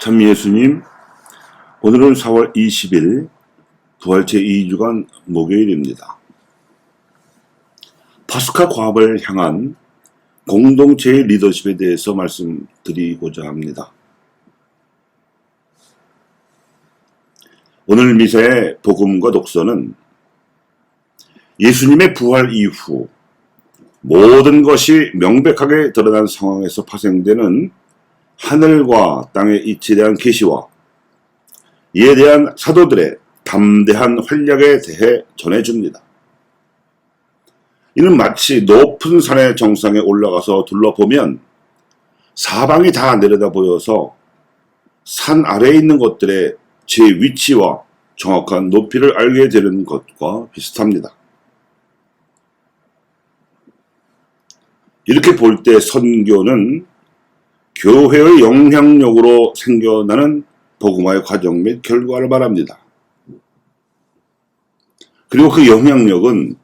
참 예수님, 오늘은 4월 20일 부활체 2주간 목요일입니다. 파스카 과업을 향한 공동체의 리더십에 대해서 말씀드리고자 합니다. 오늘 미사의 복음과 독서는 예수님의 부활 이후 모든 것이 명백하게 드러난 상황에서 파생되는 하늘과 땅의 이치에 대한 계시와 이에 대한 사도들의 담대한 활약에 대해 전해줍니다. 이는 마치 높은 산의 정상에 올라가서 둘러보면 사방이 다 내려다 보여서 산 아래에 있는 것들의 제 위치와 정확한 높이를 알게 되는 것과 비슷합니다. 이렇게 볼 때 선교는 교회의 영향력으로 생겨나는 복음화의 과정 및 결과를 말합니다. 그리고 그 영향력은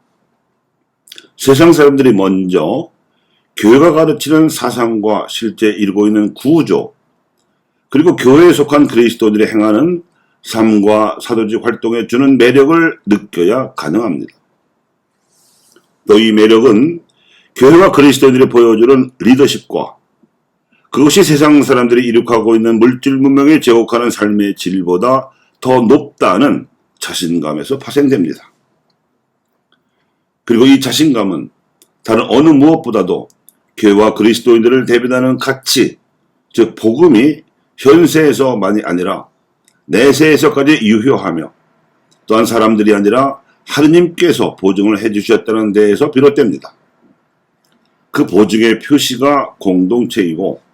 세상 사람들이 먼저 교회가 가르치는 사상과 실제 이루고 있는 구조, 그리고 교회에 속한 그리스도인들이 행하는 삶과 사도직 활동에 주는 매력을 느껴야 가능합니다. 또 이 매력은 교회와 그리스도인들이 보여주는 리더십과 그것이 세상 사람들이 이룩하고 있는 물질 문명에 제곡하는 삶의 질보다 더 높다는 자신감에서 파생됩니다. 그리고 이 자신감은 다른 어느 무엇보다도 교회와 그리스도인들을 대변하는 가치, 즉 복음이 현세에서만이 아니라 내세에서까지 유효하며 또한 사람들이 아니라 하느님께서 보증을 해주셨다는 데에서 비롯됩니다. 그 보증의 표시가 공동체이고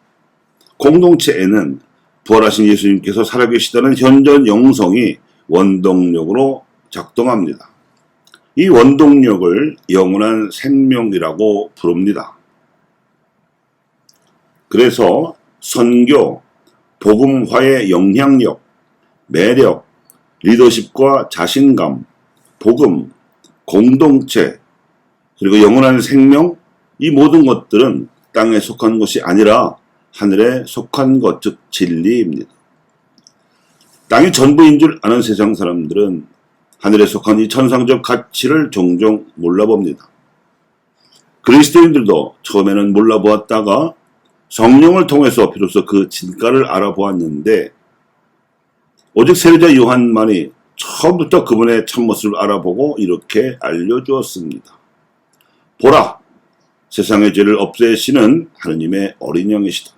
공동체에는 부활하신 예수님께서 살아계시다는 현존 영성이 원동력으로 작동합니다. 이 원동력을 영원한 생명이라고 부릅니다. 그래서 선교, 복음화의 영향력, 매력, 리더십과 자신감, 복음, 공동체, 그리고 영원한 생명, 이 모든 것들은 땅에 속한 것이 아니라 하늘에 속한 것, 즉 진리입니다. 땅이 전부인 줄 아는 세상 사람들은 하늘에 속한 이 천상적 가치를 종종 몰라봅니다. 그리스도인들도 처음에는 몰라보았다가 성령을 통해서 비로소 그 진가를 알아보았는데 오직 세례자 요한만이 처음부터 그분의 참모습을 알아보고 이렇게 알려주었습니다. 보라! 세상의 죄를 없애시는 하느님의 어린 양이시다.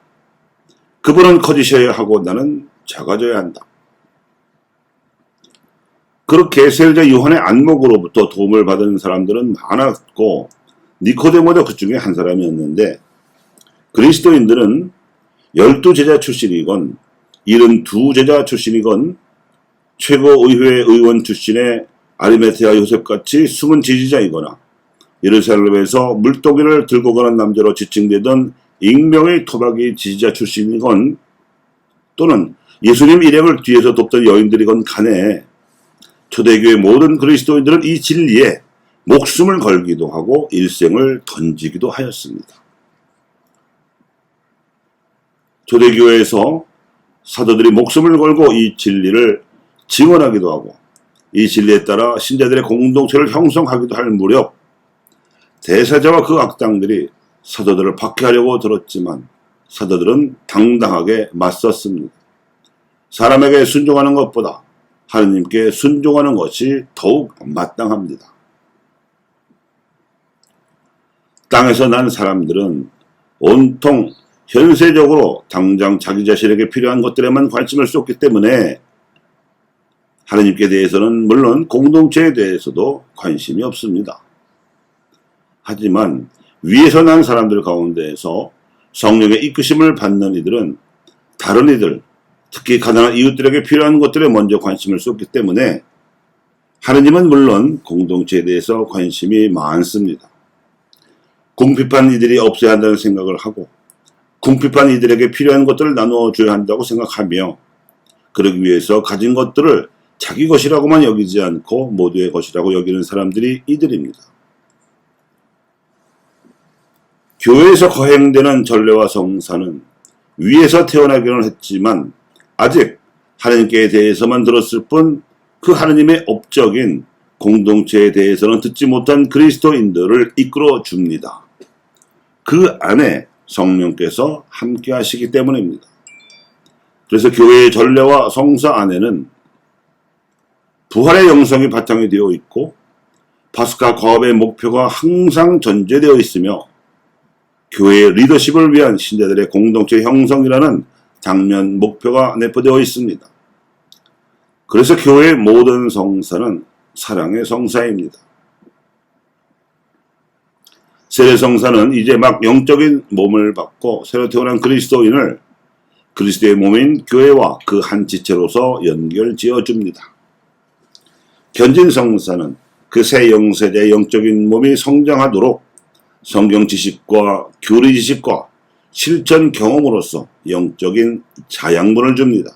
그분은 커지셔야 하고 나는 작아져야 한다. 그렇게 세례자 요한의 안목으로부터 도움을 받은 사람들은 많았고 니코데모도 그 중에 한 사람이었는데 그리스도인들은 12제자 출신이건 72제자 출신이건 최고의회 의원 출신의 아리마테아 요셉같이 숨은 지지자이거나 예루살렘에서 물동이를 들고 가는 남자로 지칭되던 익명의 토박이 지지자 출신이건 또는 예수님 일행을 뒤에서 돕던 여인들이건 간에 초대교회 모든 그리스도인들은 이 진리에 목숨을 걸기도 하고 일생을 던지기도 하였습니다. 초대교회에서 사도들이 목숨을 걸고 이 진리를 증언하기도 하고 이 진리에 따라 신자들의 공동체를 형성하기도 할 무렵 대사자와 그 악당들이 사도들을 박해하려고 들었지만 사도들은 당당하게 맞섰습니다. 사람에게 순종하는 것보다 하느님께 순종하는 것이 더욱 마땅합니다. 땅에서 난 사람들은 온통 현세적으로 당장 자기 자신에게 필요한 것들에만 관심을 쏟기 때문에 하느님께 대해서는 물론 공동체에 대해서도 관심이 없습니다. 하지만 위에서 난 사람들 가운데에서 성령의 이끄심을 받는 이들은 다른 이들, 특히 가난한 이웃들에게 필요한 것들에 먼저 관심을 쏟기 때문에 하느님은 물론 공동체에 대해서 관심이 많습니다. 궁핍한 이들이 없어야 한다는 생각을 하고 궁핍한 이들에게 필요한 것들을 나누어줘야 한다고 생각하며 그러기 위해서 가진 것들을 자기 것이라고만 여기지 않고 모두의 것이라고 여기는 사람들이 이들입니다. 교회에서 거행되는 전례와 성사는 위에서 태어나기는 했지만 아직 하나님께 대해서만 들었을 뿐 그 하나님의 업적인 공동체에 대해서는 듣지 못한 그리스도인들을 이끌어 줍니다. 그 안에 성령께서 함께 하시기 때문입니다. 그래서 교회의 전례와 성사 안에는 부활의 영성이 바탕이 되어 있고 파스카 과업의 목표가 항상 전제되어 있으며 교회의 리더십을 위한 신자들의 공동체 형성이라는 당면 목표가 내포되어 있습니다. 그래서 교회의 모든 성사는 사랑의 성사입니다. 세례 성사는 이제 막 영적인 몸을 받고 새로 태어난 그리스도인을 그리스도의 몸인 교회와 그 한 지체로서 연결지어 줍니다. 견진 성사는 그 새 영세자의 영적인 몸이 성장하도록 성경 지식과 교리 지식과 실천 경험으로서 영적인 자양분을 줍니다.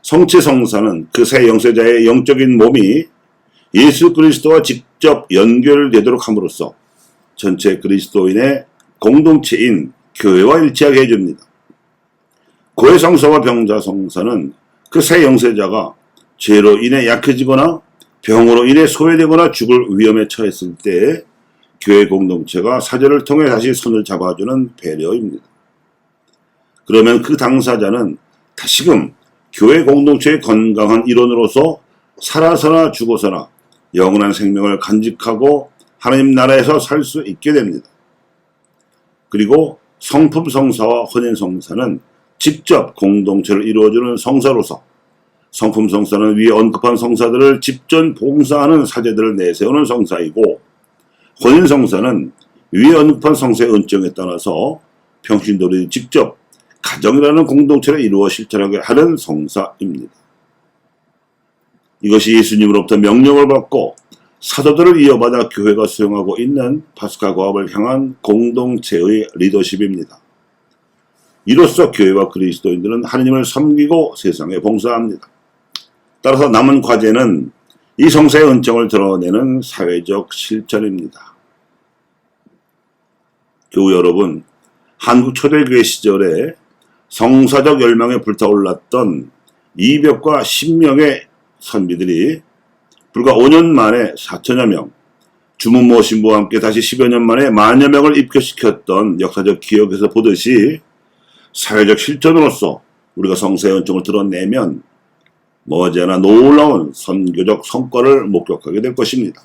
성체 성사는 그 새 영세자의 영적인 몸이 예수 그리스도와 직접 연결되도록 함으로써 전체 그리스도인의 공동체인 교회와 일치하게 해줍니다. 고해 성사와 병자 성사는 그 새 영세자가 죄로 인해 약해지거나 병으로 인해 소외되거나 죽을 위험에 처했을 때 교회 공동체가 사제를 통해 다시 손을 잡아주는 배려입니다. 그러면 그 당사자는 다시금 교회 공동체의 건강한 일원으로서 살아서나 죽어서나 영원한 생명을 간직하고 하나님 나라에서 살 수 있게 됩니다. 그리고 성품 성사와 혼인 성사는 직접 공동체를 이루어주는 성사로서 성품 성사는 위에 언급한 성사들을 집전 봉사하는 사제들을 내세우는 성사이고 혼인 성사는 위에 언급한 성사의 은총에 따라서 평신도들이 직접 가정이라는 공동체를 이루어 실천하게 하는 성사입니다. 이것이 예수님으로부터 명령을 받고 사도들을 이어받아 교회가 수행하고 있는 파스카 과업을 향한 공동체의 리더십입니다. 이로써 교회와 그리스도인들은 하나님을 섬기고 세상에 봉사합니다. 따라서 남은 과제는 이 성사의 은총을 드러내는 사회적 실천입니다. 교우 여러분, 한국 초대교회 시절에 성사적 열망에 불타올랐던 200과 10명의 선비들이 불과 5년 만에 4천여 명, 주문모 신부와 함께 다시 10여 년 만에 만여 명을 입교시켰던 역사적 기억에서 보듯이 사회적 실천으로서 우리가 성사의 은총을 드러내면 머지않아 놀라운 선교적 성과를 목격하게 될 것입니다.